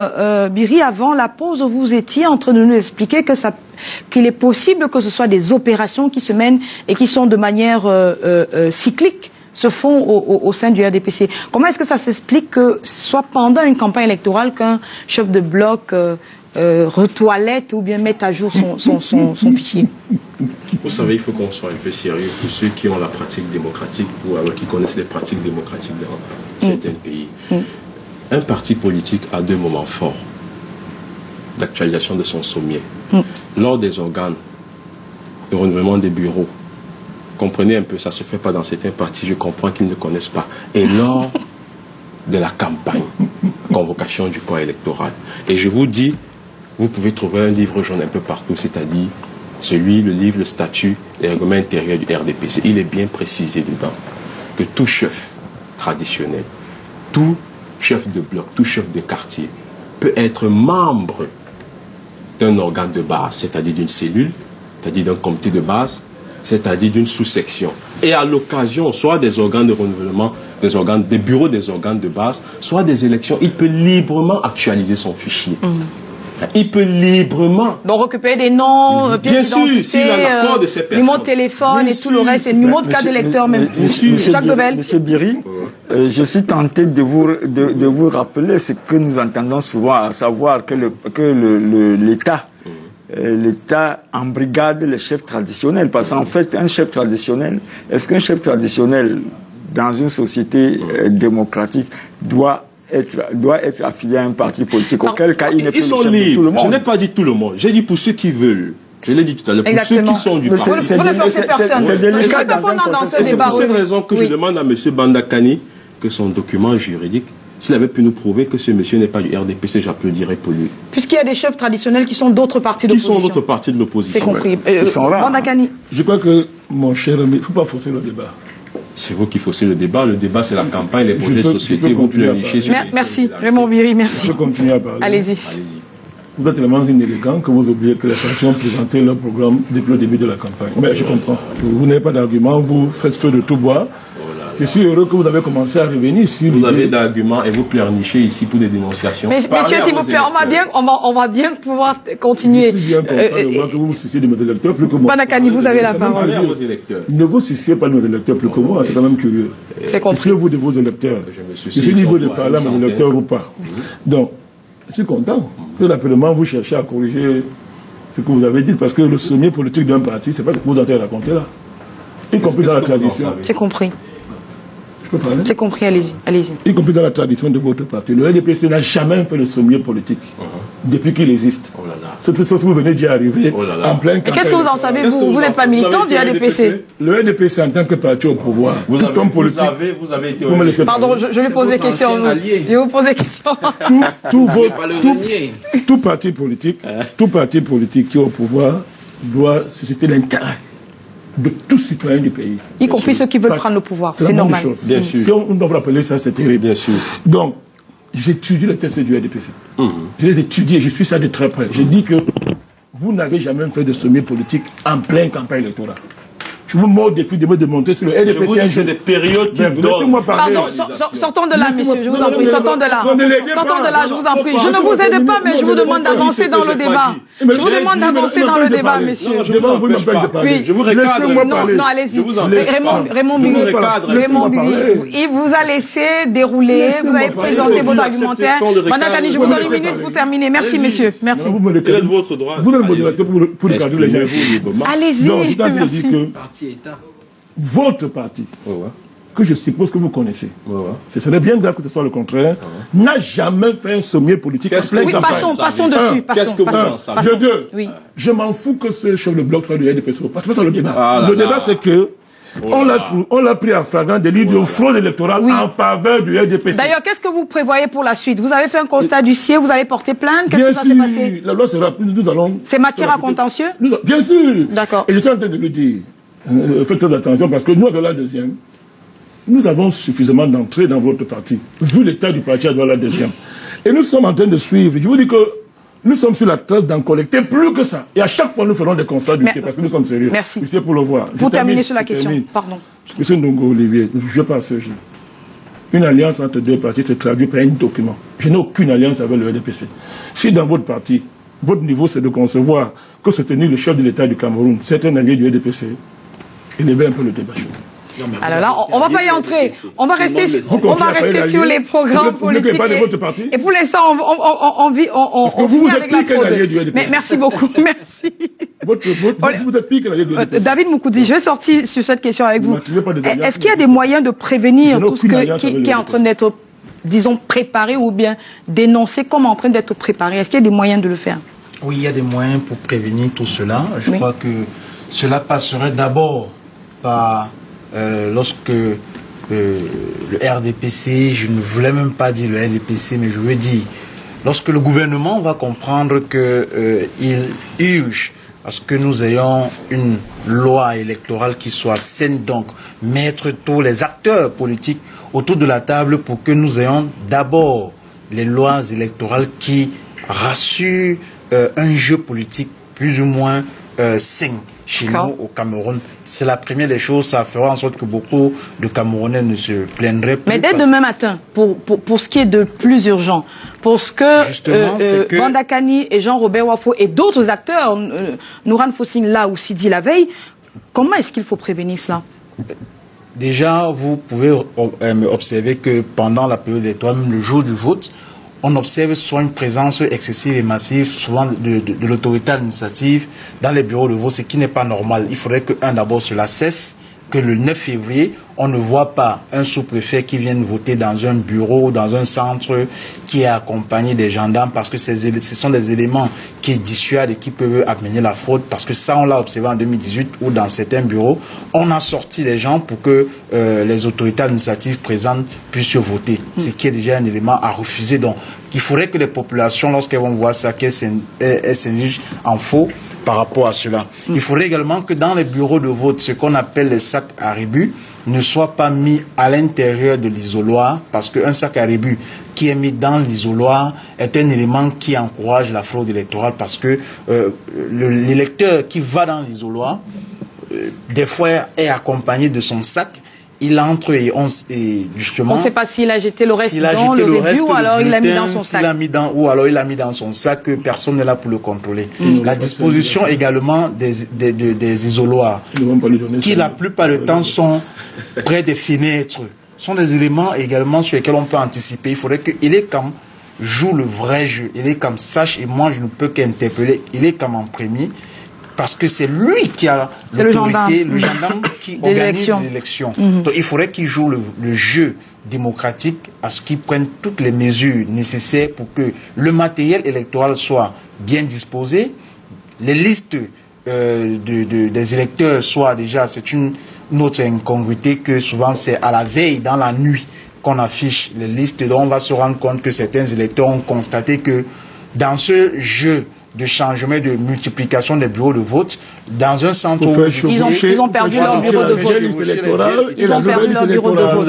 Biri, avant la pause, vous étiez en train de nous expliquer que qu'il est possible que ce soit des opérations qui se mènent et qui sont de manière cyclique, se font au sein du RDPC. Comment est-ce que ça s'explique que ce soit pendant une campagne électorale qu'un chef de bloc retoilette ou bien mette à jour son fichier? Vous savez, il faut qu'on soit un peu sérieux pour ceux qui ont la pratique démocratique ou alors qui connaissent les pratiques démocratiques dans certains pays. Un parti politique a deux moments forts d'actualisation de son sommier. Lors des organes de renouvellement des bureaux, comprenez un peu, ça ne se fait pas dans certains partis, je comprends qu'ils ne connaissent pas. Et lors de la campagne, convocation du corps électoral. Et je vous dis, vous pouvez trouver un livre jaune un peu partout, c'est-à-dire le livre, le statut et le règlement intérieur du RDPC. Il est bien précisé dedans que tout chef traditionnel, tout chef de bloc, tout chef de quartier peut être membre d'un organe de base, c'est-à-dire d'une cellule, c'est-à-dire d'un comité de base, c'est-à-dire d'une sous-section. Et à l'occasion, soit des organes de renouvellement, des bureaux des organes de base, soit des élections, il peut librement actualiser son fichier. Il peut librement... Donc récupérer des noms, bien sûr, s'il a l'accord de ces personnes. Numéro de téléphone et tout le reste, et numéro de carte d'électeur même. Jacques Debelle. Monsieur Biri, je suis tenté de vous rappeler ce que nous entendons souvent, à savoir que l'État embrigade les chefs traditionnels. Parce qu'en fait, un chef traditionnel, est-ce qu'un chef traditionnel dans une société démocratique doit être affilié à un parti politique, auquel cas il n'est plus ils sont libres. Tout le monde. Je n'ai pas dit tout le monde. J'ai dit pour ceux qui veulent. Je l'ai dit tout à l'heure. Pour ceux qui sont du parti. Vous ne forcez personne. C'est délicat C'est pour cette raison que je demande à M. Bandakani que son document juridique, s'il avait pu nous prouver que ce monsieur n'est pas du RDPC, j'applaudirais pour lui. Puisqu'il y a des chefs traditionnels qui sont d'autres partis d'opposition. Qui sont d'autres partis de l'opposition. C'est compris. Bandakani. Je crois que, mon cher ami, il ne faut pas forcer le débat. C'est vous qui faussez le débat. Le débat, c'est la campagne, les projets de société. Vous pleurnichez sur Merci. Raymond Biri, merci. Je peux continuer à parler. Allez-y. Vous êtes tellement inélégant que vous oubliez que les factions ont présenté leur programme depuis le début de la campagne. Mais je comprends. Vous n'avez pas d'argument, vous faites feu de tout bois. Je suis heureux que vous avez commencé à revenir sur vous avez d'arguments et vous pleurnichez ici pour des dénonciations. Mais messieurs, s'il vous plaît, on va bien pouvoir continuer. Je suis bien content que vous vous souciez de mes électeurs plus que moi. Bandakani, vous avez la parole. Ne vous souciez pas de mes électeurs plus que moi, c'est quand même curieux. C'est compris. Souciez-vous de vos électeurs. Je suis libre de parler à mes électeurs ou pas. Donc, je suis content que rapidement vous cherchez à corriger ce que vous avez dit, parce que le sommet politique d'un parti, c'est pas ce que vous êtes raconter là. Y compris dans la tradition. C'est compris. C'est compris, allez-y. Y compris dans la tradition de votre parti. Le RDPC n'a jamais fait de sommier politique depuis qu'il existe. C'est ce que vous venez d'y arriver en pleine campagne. Qu'est-ce que vous en savez, vous n'êtes pas militant du RDPC? Le RDPC en tant que parti au pouvoir, vous avez été... Pardon, je vais poser question. Je vais vous poser question. Tout parti politique qui est au pouvoir doit susciter l'intérêt de tous citoyens du pays. Y compris ceux qui veulent prendre le pouvoir. C'est normal. Bien sûr. Si on doit rappeler ça, c'est terrible. Bien sûr. Donc, j'étudie les tests du RDPC. Je les étudie et je suis ça de très près. Je dis que vous n'avez jamais fait de sommet politique en pleine campagne électorale. Je vous mets au défi de me démontrer sur le RDPC. C'est des périodes qui donnent. Pardon, sortons de là, messieurs, je vous en prie. Sortons de là. Sortons de là, je vous en prie. Je ne vous aide pas, mais je vous demande d'avancer dans le débat. Je vous demande d'avancer dans le débat, messieurs. Oui, je vous recadre. Non, allez-y. Raymond Biri, il vous a laissé dérouler, vous avez présenté votre argumentaire. Bandakani, je vous donne une minute pour terminer. Merci, messieurs. Merci. Quel est votre droit? Vous ne me modératez pour recadrer les gens. Allez-y, merci. Votre parti, que je suppose que vous connaissez, ce serait bien grave que ce soit le contraire, n'a jamais fait un sommet politique en pleine campagne. Passons dessus. Qu'est-ce que vous en savez? De deux, je m'en fous que ce chef de bloc soit du RDPC. Parce que c'est pas ça le débat. Le débat, c'est que on l'a pris à flagrant délit de fraude électorale en faveur du RDPC. D'ailleurs, qu'est-ce que vous prévoyez pour la suite? Vous avez fait un constat d'huissier, vous allez porter plainte, qu'est-ce que ça s'est passé? La loi sera prise, nous allons... C'est matière à contentieux? Bien sûr. D'accord. Et je suis en train de lui dire, faites très attention, parce que nous, dans la deuxième, nous avons suffisamment d'entrées dans votre parti, vu l'état du parti dans la deuxième. Et nous sommes en train de suivre. Je vous dis que nous sommes sur la trace d'en collecter plus que ça. Et à chaque fois, nous ferons des constats d'huissier, parce que nous sommes sérieux. Merci. Huissier pour le voir. Vous terminez sur la question. Pardon. Monsieur Ndongo Olivier, je passe ce jeu. une alliance entre deux partis se traduit par un document. Je n'ai aucune alliance avec le RDPC. Si dans votre parti, votre niveau c'est de concevoir que soutenir le chef de l'État du Cameroun, c'est un allié du RDPC, élevez un peu le débat chaud. Alors là, on ne va pas y entrer. On va rester sur les programmes politiques. Et pour l'instant, on vit avec la fraude. Mais merci beaucoup. Merci. Vous êtes pire que l'allié du RDPC. David Moukoudi, je vais sortir sur cette question avec vous. Est-ce qu'il y a des moyens de prévenir tout ce qui est en train d'être, disons, préparé ou bien dénoncé comme en train d'être préparé? Est-ce qu'il y a des moyens de le faire? Oui, il y a des moyens pour prévenir tout cela. Je crois que cela passerait d'abord par lorsque le RDPC, je ne voulais même pas dire le RDPC, mais je veux dire, lorsque le gouvernement va comprendre qu'il urge à ce que nous ayons une loi électorale qui soit saine, donc mettre tous les acteurs politiques autour de la table pour que nous ayons d'abord les lois électorales qui rassurent un jeu politique plus ou moins sain chez nous au Cameroun. C'est la première des choses, ça fera en sorte que beaucoup de Camerounais ne se plaindraient plus. Mais dès demain matin, pour ce qui est de plus urgent, pour ce que Bandakani et Jean-Robert Wafo et d'autres acteurs, Nouran Fossine l'a aussi dit la veille, comment est-ce qu'il faut prévenir cela? Déjà, vous pouvez observer que pendant la période électorale, même le jour du vote, on observe soit une présence excessive et massive, souvent de l'autorité administrative dans les bureaux de vote, ce qui n'est pas normal. Il faudrait que, d'abord, cela cesse, que le 9 février, on ne voit pas un sous-préfet qui vient voter dans un bureau, dans un centre, qui est accompagné des gendarmes, parce que ce sont des éléments qui dissuadent et qui peuvent amener la fraude, parce que ça, on l'a observé en 2018, où dans certains bureaux, on a sorti les gens pour que les autorités administratives présentes puissent voter, ce qui est déjà un élément à refuser. Donc, il faudrait que les populations, lorsqu'elles vont voir ça, qu'elles s'indigent en faux par rapport à cela. Il faudrait également que dans les bureaux de vote, ce qu'on appelle les sacs à rébus ne soit pas mis à l'intérieur de l'isoloir, parce qu'un sac à rébus qui est mis dans l'isoloir est un élément qui encourage la fraude électorale, parce que l'électeur qui va dans l'isoloir, des fois est accompagné de son sac. Il entre et justement... On ne sait pas s'il a jeté le reste dans le rébut ou alors il l'a mis dans son sac. Ou alors il l'a mis dans son sac, que personne n'est là pour le contrôler. La disposition également des isoloirs, qui la plupart du temps sont près des fenêtres, sont des éléments également sur lesquels on peut anticiper. Il faudrait que Elecam joue le vrai jeu. Elecam sache, et moi je ne peux qu'interpeller Elecam en premier, parce que c'est lui qui a l'autorité, le gendarme qui organise l'élection. Donc il faudrait qu'il joue le jeu démocratique, à ce qu'il prenne toutes les mesures nécessaires pour que le matériel électoral soit bien disposé, les listes des électeurs soient déjà, c'est une autre incongruité que souvent c'est à la veille, dans la nuit, qu'on affiche les listes. Donc on va se rendre compte que certains électeurs ont constaté que dans ce jeu de changement, de multiplication des bureaux de vote, dans un centre où ils ont perdu leur bureau de vote. Ils ont perdu leur bureau de vote.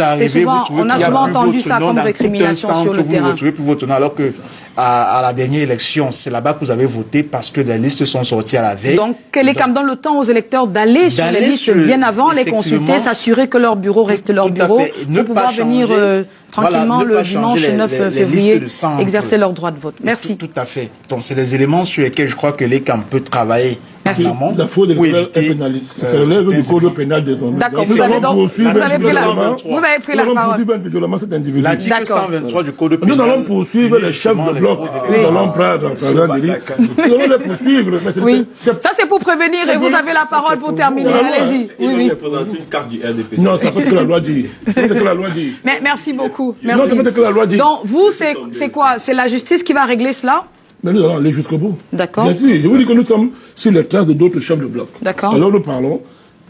On a souvent entendu ça comme récrimination sur le terrain. Vous ne retrouvez plus votre nom, alors que à la dernière élection, c'est là-bas que vous avez voté, parce que les listes sont sorties à la veille. Donc, Elecam donne le temps aux électeurs d'aller sur les listes bien avant, les consulter, s'assurer que leur bureau reste leur bureau, pour pouvoir venir tranquillement le dimanche 9 février exercer leur droit de vote. Merci. Tout à fait. Donc, c'est des éléments sur lesquels je crois que l'Elecam peut travailler. Merci. La fraude électorale est pénalisée. C'est relève du code pénal désormais. D'accord, vous avez pris la parole. L'article 123 du code pénal. Nous allons poursuivre les chefs de bloc. Nous allons prendre en flagrant délit. Nous allons les poursuivre. Oui. Ça, c'est pour prévenir et vous avez la parole pour terminer. Allez-y. Il va présenter une carte du RDPC. Non, c'est pas ce que la loi dit. C'est ce que la loi dit. Mais merci beaucoup. Non, c'est pas ce que la loi dit. Donc, vous, c'est quoi? C'est la justice qui va régler cela? Mais nous allons aller jusqu'au bout. D'accord. Bien sûr, je vous dis que nous sommes sur les traces de d'autres chefs de bloc. D'accord. Alors nous parlons,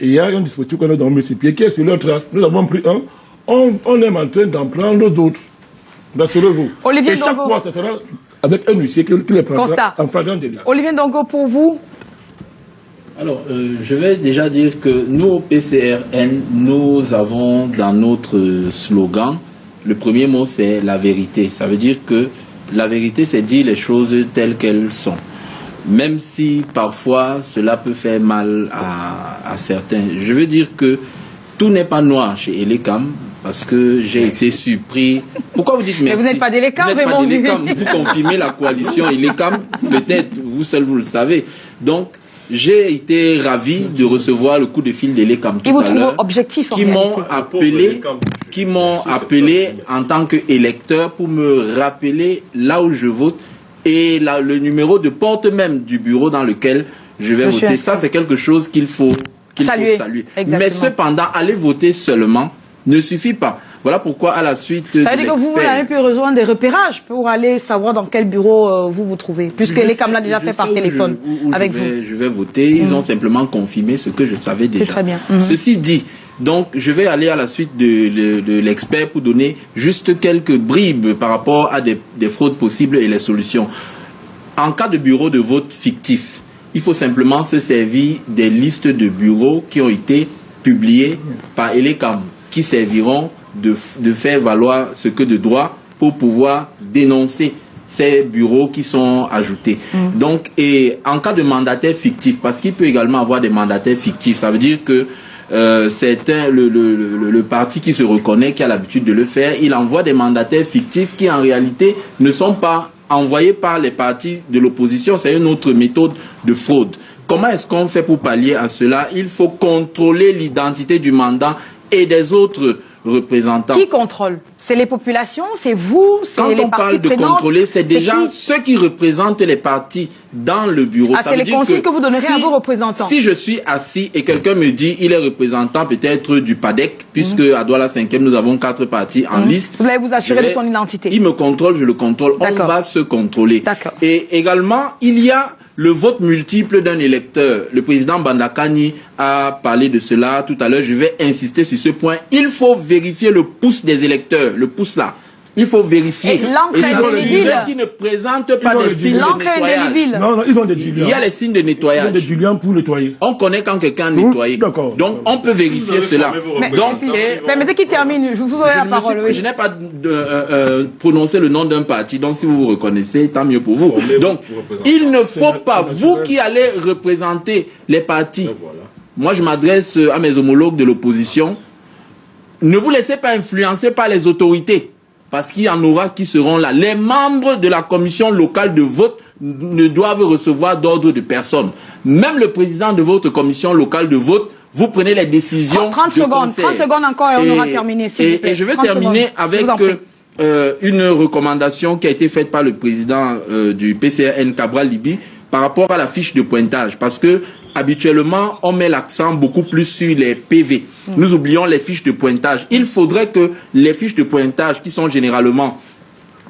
et il y a un dispositif qu'on a dans le pieds qui est sur leurs traces. Nous avons pris un, on est en train d'en prendre d'autres. Rassurez-vous. Olivier et chaque Ndongo. fois, ce sera avec un huissier qui les prendra en flagrant délit. Olivier Ndongo, pour vous? Alors, je vais déjà dire que nous, au PCRN, nous avons dans notre slogan, le premier mot, c'est la vérité. Ça veut dire que la vérité, c'est dire les choses telles qu'elles sont. Même si parfois cela peut faire mal à certains. Je veux dire que tout n'est pas noir chez Elecam. parce que j'ai été surpris. Pourquoi vous dites merci? Mais vous n'êtes pas des LECAM, vraiment. Vous confirmez la coalition et LECAM, peut-être, vous seul vous le savez. Donc, j'ai été ravi de recevoir le coup de fil des LECAM tout à l'heure, qui m'ont appelé en tant qu'électeur pour me rappeler là où je vote et le numéro de porte même du bureau dans lequel je vais voter. Ça, c'est quelque chose qu'il faut saluer. Mais cependant, aller voter seulement ne suffit pas. Voilà pourquoi, à la suite ça veut dire que vous avez pu rejoindre des repérages pour aller savoir dans quel bureau vous vous trouvez, puisque les LECAM l'a déjà fait par téléphone avec vous. Je vais voter. Ils ont simplement confirmé ce que je savais déjà. C'est très bien. Ceci dit, donc, je vais aller à la suite de l'expert pour donner juste quelques bribes par rapport à des fraudes possibles et les solutions. En cas de bureau de vote fictif, il faut simplement se servir des listes de bureaux qui ont été publiées par LECAM, qui serviront de faire valoir ce que de droit pour pouvoir dénoncer ces bureaux qui sont ajoutés. Donc, et en cas de mandataire fictif, parce qu'il peut également avoir des mandataires fictifs, ça veut dire que le parti qui se reconnaît, qui a l'habitude de le faire, il envoie des mandataires fictifs qui en réalité ne sont pas envoyés par les partis de l'opposition. C'est une autre méthode de fraude. Comment est-ce qu'on fait pour pallier à cela? Il faut contrôler l'identité du mandant et des autres représentants. Qui contrôle? C'est les populations, c'est vous, c'est les partis prenants? Quand on parle de contrôler, c'est déjà ceux qui représentent les partis dans le bureau. Ah, c'est les consignes que vous donnerez à vos représentants. Si je suis assis et quelqu'un me dit il est représentant peut-être du PADEC, puisque à Douala 5e, nous avons 4 partis en liste. Vous allez vous assurer de son identité. Il me contrôle, je le contrôle. On va se contrôler. Et également, il y a le vote multiple d'un électeur. Le président Bandakani a parlé de cela tout à l'heure. Je vais insister sur ce point. Il faut vérifier le pouce des électeurs. Le pouce là. Il faut vérifier. Et l'encre indélébile qui ne présente pas des signes de nettoyage. Non, ils ont des diluants. Il y a les signes de nettoyage. Ils ont des diluants pour nettoyer. On connaît quand quelqu'un a nettoyé. Donc, on peut vérifier cela. Permettez qu'il termine. Je vous donne la parole. Je n'ai pas prononcé le nom d'un parti. Donc, si vous vous reconnaissez, tant mieux pour vous. Donc, il ne faut pas, vous qui allez représenter les partis, moi je m'adresse à mes homologues de l'opposition, ne vous laissez pas influencer par les autorités. Parce qu'il y en aura qui seront là. Les membres de la commission locale de vote ne doivent recevoir d'ordre de personne. Même le président de votre commission locale de vote, vous prenez les décisions. 30 secondes encore et on aura terminé. Et je vais terminer avec une recommandation qui a été faite par le président du PCRN, Cabral Libi, par rapport à la fiche de pointage. Parce que habituellement, on met l'accent beaucoup plus sur les PV. Nous oublions les fiches de pointage. Il faudrait que les fiches de pointage, qui sont généralement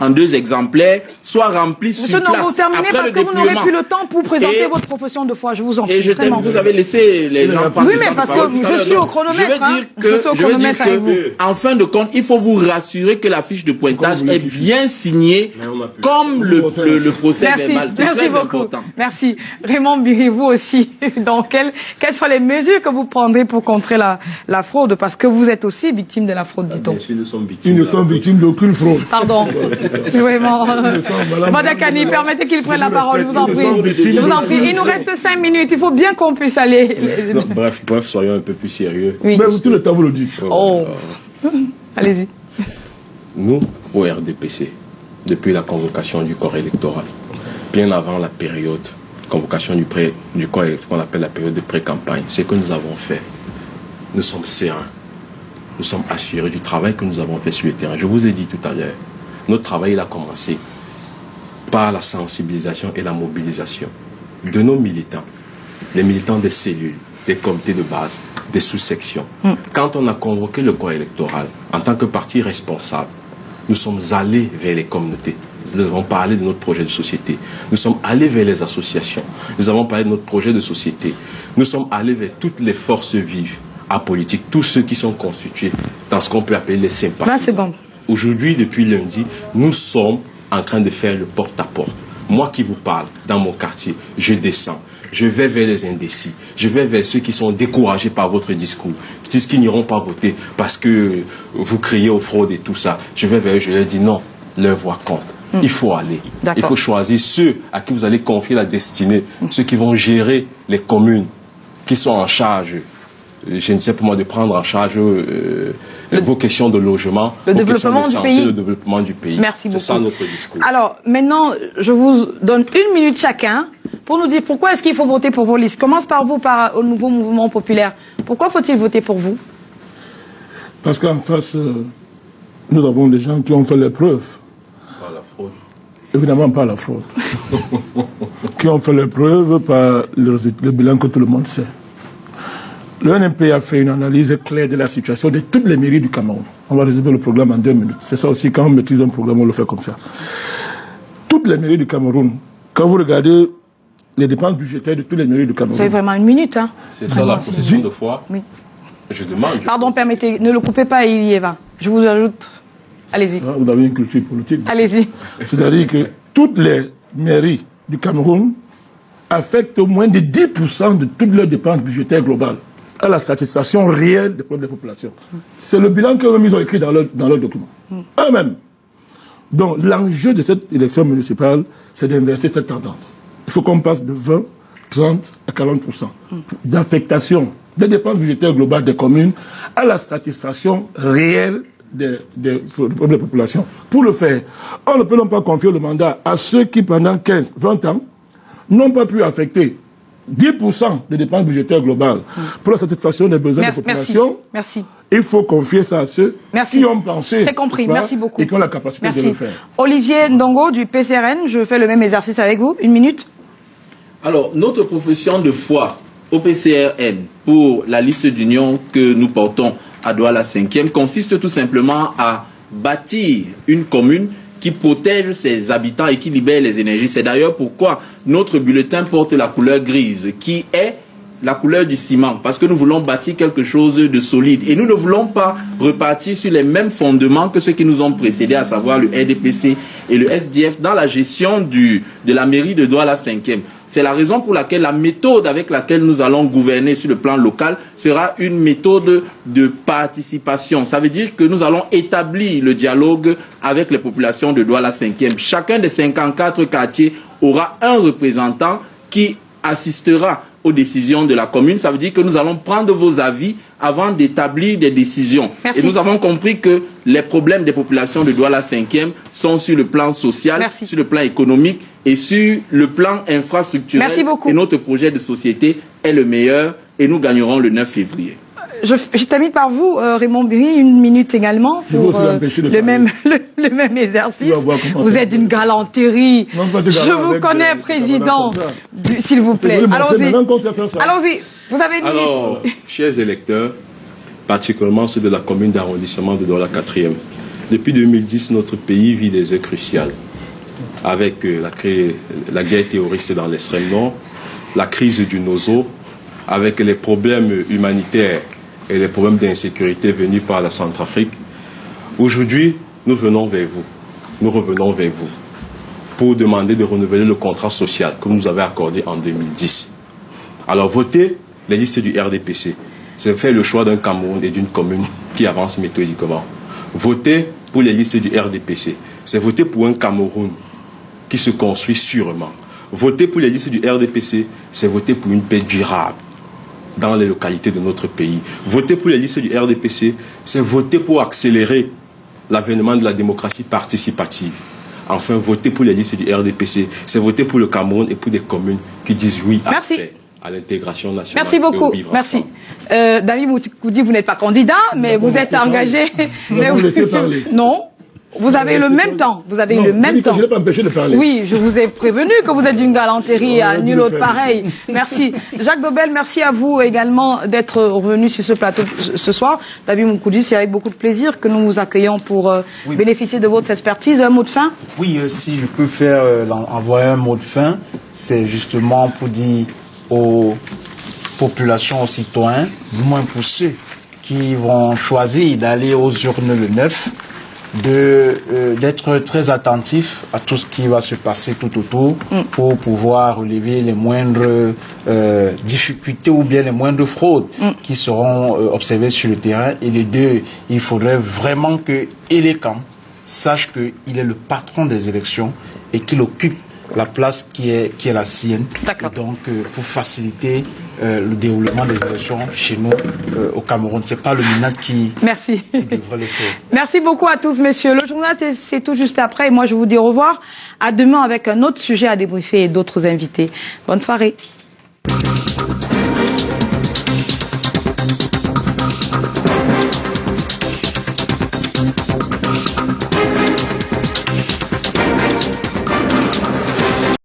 en 2 exemplaires, soient remplies sur place. Monsieur, vous terminez parce que vous n'aurez plus le temps pour présenter votre profession de foi. Je vous en prie. Vous avez laissé les gens prendre. Oui, mais parce que je suis au chronomètre. Je veux dire que, en fin de compte, il faut vous rassurer que la fiche de pointage est bien signée comme le procès verbal. C'est très important. Merci. Raymond Biri, vous aussi. Donc, quelles sont les mesures que vous prendrez pour contrer la fraude? Parce que vous êtes aussi victime de la fraude, dit-on. Bien sûr, nous sommes victimes. Ils ne sont victimes d'aucune fraude. Pardon. Vraiment. Bandakani, permettez qu'il prenne la parole, je vous en prie. Je vous en prie. Il nous reste 5 minutes, il faut bien qu'on puisse aller. Non, bref, soyons un peu plus sérieux. Oui. Mais tout le temps, vous le dites. Allez-y. Nous, au RDPC, depuis la convocation du corps électoral, bien avant la période, convocation du corps électoral, qu'on appelle la période de pré-campagne, ce que nous avons fait, nous sommes sereins. Nous sommes assurés du travail que nous avons fait sur le terrain. Je vous ai dit tout à l'heure, notre travail il a commencé par la sensibilisation et la mobilisation de nos militants, les militants des cellules, des comités de base, des sous-sections. Quand on a convoqué le corps électoral, en tant que parti responsable, nous sommes allés vers les communautés. Nous avons parlé de notre projet de société. Nous sommes allés vers les associations. Nous avons parlé de notre projet de société. Nous sommes allés vers toutes les forces vives apolitiques, tous ceux qui sont constitués dans ce qu'on peut appeler les sympathisants. Aujourd'hui, depuis lundi, nous sommes en train de faire le porte-à-porte. Moi qui vous parle, dans mon quartier, je descends. Je vais vers les indécis. Je vais vers ceux qui sont découragés par votre discours, qui disent qu'ils n'iront pas voter parce que vous criez aux fraudes et tout ça. Je vais vers eux, je leur dis non, leur voix compte. Il faut aller. Il faut choisir ceux à qui vous allez confier la destinée, ceux qui vont gérer les communes, qui sont en charge je ne sais pas moi, de prendre en charge vos questions de logement, le vos développement questions de du santé, pays. le développement du pays. Merci beaucoup. C'est ça notre discours. Alors, maintenant, je vous donne 1 minute chacun pour nous dire pourquoi est-ce qu'il faut voter pour vos listes. Commence par vous, au nouveau mouvement populaire. Pourquoi faut-il voter pour vous? Parce qu'en face, nous avons des gens qui ont fait les preuves. Par la fraude. Évidemment pas la fraude. Qui ont fait les preuves par le bilan que tout le monde sait. Le NMP a fait une analyse claire de la situation de toutes les mairies du Cameroun. On va résoudre le programme en 2 minutes. C'est ça aussi, quand on maîtrise un programme, on le fait comme ça. Toutes les mairies du Cameroun, quand vous regardez les dépenses budgétaires de toutes les mairies du Cameroun. Vous avez vraiment 1 minute, hein? C'est ça la possession de foi. Oui. Je demande. Pardon, permettez, ne le coupez pas, Ilieva. Je vous ajoute. Allez-y. Vous avez une culture politique. Allez-y. C'est-à-dire que toutes les mairies du Cameroun affectent moins de 10% de toutes leurs dépenses budgétaires globales à la satisfaction réelle des problèmes des populations. C'est le bilan qu'eux-mêmes ils ont écrit dans leur document. Eux-mêmes. Donc l'enjeu de cette élection municipale, c'est d'inverser cette tendance. Il faut qu'on passe de 20, 30 à 40% d'affectation des dépenses budgétaires globales des communes à la satisfaction réelle des problèmes des populations. Pour le faire, on ne peut non pas confier le mandat à ceux qui, pendant 15, 20 ans, n'ont pas pu affecter 10% des dépenses budgétaires globales pour la satisfaction des besoins des populations. Merci. Il faut confier ça à ceux qui ont pensé. C'est compris. Merci beaucoup. Et qui ont la capacité de le faire. Olivier Ndongo du PCRN, je fais le même exercice avec vous. 1 minute. Alors, notre profession de foi au PCRN pour la liste d'union que nous portons à Douala 5e consiste tout simplement à bâtir une commune qui protège ses habitants et qui libère les énergies. C'est d'ailleurs pourquoi notre bulletin porte la couleur grise, qui est la couleur du ciment, parce que nous voulons bâtir quelque chose de solide. Et nous ne voulons pas repartir sur les mêmes fondements que ceux qui nous ont précédés, à savoir le RDPC et le SDF, dans la gestion de la mairie de Douala 5e. C'est la raison pour laquelle la méthode avec laquelle nous allons gouverner sur le plan local sera une méthode de participation. Ça veut dire que nous allons établir le dialogue avec les populations de Douala 5e. Chacun des 54 quartiers aura un représentant qui assistera aux décisions de la commune. Ça veut dire que nous allons prendre vos avis avant d'établir des décisions. Merci. Et nous avons compris que les problèmes des populations de Douala 5e sont sur le plan social, sur le plan économique et sur le plan infrastructurel. Merci beaucoup. Et notre projet de société est le meilleur et nous gagnerons le 9 février. Je termine par vous, Raymond Bury, 1 minute également pour le même exercice. Vous êtes d'une galanterie. Je vous connais, Président. S'il vous plaît. Allons-y. Allons-y. Vous avez une minute. Alors, chers électeurs, particulièrement ceux de la commune d'arrondissement de Douala 4e, depuis 2010, notre pays vit des heures cruciales. Avec la guerre terroriste dans l'extrême nord, la crise du Nozo, avec les problèmes humanitaires et les problèmes d'insécurité venus par la Centrafrique. Aujourd'hui, nous venons vers vous. Nous revenons vers vous pour demander de renouveler le contrat social que vous nous avez accordé en 2010. Alors, voter les listes du RDPC, c'est faire le choix d'un Cameroun et d'une commune qui avance méthodiquement. Voter pour les listes du RDPC, c'est voter pour un Cameroun qui se construit sûrement. Voter pour les listes du RDPC, c'est voter pour une paix durable dans les localités de notre pays. Voter pour les listes du RDPC, c'est voter pour accélérer l'avènement de la démocratie participative. Enfin, voter pour les listes du RDPC, c'est voter pour le Cameroun et pour des communes qui disent oui à l'intégration nationale. Merci beaucoup. Merci. David Moukoudi, vous n'êtes pas candidat, mais vous êtes engagé. Mais vous laissez parler. Non. Vous avez le même temps. Vous avez le même temps. Je ne l'ai pas empêché de parler. Oui, je vous ai prévenu que vous êtes d'une galanterie à nul autre pareil. Merci. Jacques Dobel, merci à vous également d'être revenu sur ce plateau ce soir. David Moukoudi, c'est avec beaucoup de plaisir que nous vous accueillons pour bénéficier de votre expertise. Un mot de fin? Oui, si je peux faire envoyer un mot de fin, c'est justement pour dire aux populations, aux citoyens, du moins pour ceux qui vont choisir d'aller aux urnes le 9, d'être très attentif à tout ce qui va se passer tout autour pour pouvoir relever les moindres difficultés ou bien les moindres fraudes qui seront observées sur le terrain. Et les deux, il faudrait vraiment que Elekan sache qu'il est le patron des élections et qu'il occupe la place qui est la sienne. D'accord. Et donc, pour faciliter le déroulement des élections chez nous au Cameroun. C'est pas le MINAD qui devrait le faire. Merci beaucoup à tous, messieurs. Le journal, c'est tout juste après. Et moi, je vous dis au revoir. À demain avec un autre sujet à débriefer et d'autres invités. Bonne soirée.